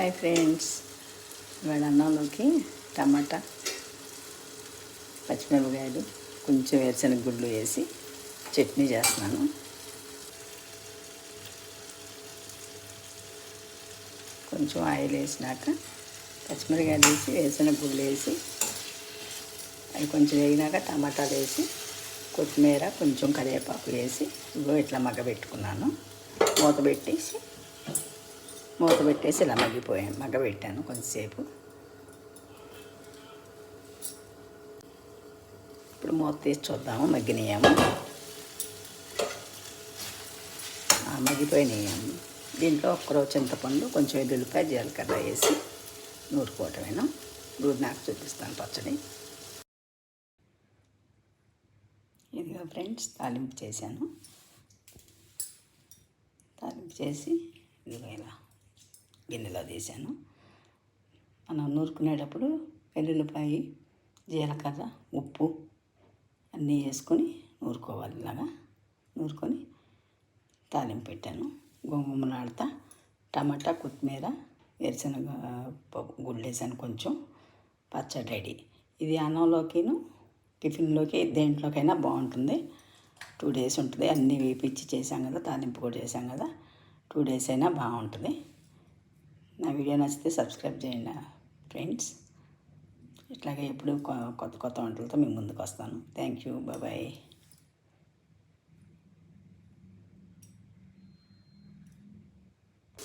Hi friends, ఇవాళ అన్నంలోకి టమాటా, పచ్చిమిరపకాయలు, కొంచెం వేరుశనగ గుడ్లు వేసి చట్నీ చేస్తున్నాను. కొంచెం ఆయిల్ వేసినాక పచ్చిమిరపకాయలు వేసి వేరుశనగ గుడ్లు వేసి అవి కొంచెం వేగినాక టమాటాలు వేసి కొత్తిమీర కొంచెం కరివేపాకు వేసి ఇగో ఇట్లా మగ్గబెట్టుకున్నాను. మూత పెట్టేసి ఇలా మగ్గబెట్టాను కొంచెంసేపు. ఇప్పుడు మూత తీసి చూద్దాము, మగ్గినాయేమో. మగ్గిపోయినాయేమో. దీంట్లో ఒక్కరో చింతపండు, కొంచెం ఎల్లుల్లిపాయ, జీలకర్ర వేసి నూరుకోవటమేనా. ఇప్పుడు నాకు చూపిస్తాను పచ్చడి. ఇదిగో ఫ్రెండ్స్, తాలింపు చేశాను. తాలింపు చేసి ఇదిగో ఇలా గిన్నెలో తీసాను. మనం నూరుకునేటప్పుడు వెల్లుల్లిపాయ, జీలకర్ర, ఉప్పు అన్నీ వేసుకొని నూరుకోవాలి. ఇలాగా నూరుకొని తాలింపు పెట్టాను. గుమగుమలాడుతా టమాటా, కొత్తిమీర, వేరుశనగ గుళ్ళు వేసాను. కొంచెం పచ్చడి రెడీ. ఇది అన్నంలోకిను, టిఫిన్లోకి, దేంట్లోకైనా బాగుంటుంది. 2 days ఉంటుంది. అన్నీ వేపించి చేసాం కదా, తాలింపు కూడా చేసాం కదా, 2 days అయినా బాగుంటుంది. నా వీడియో నచ్చితే సబ్స్క్రైబ్ చేయండి ఫ్రెండ్స్. ఇట్లాగే ఎప్పుడు కొత్త వంటలతో మీ ముందుకు వస్తాను. Thank you, bye.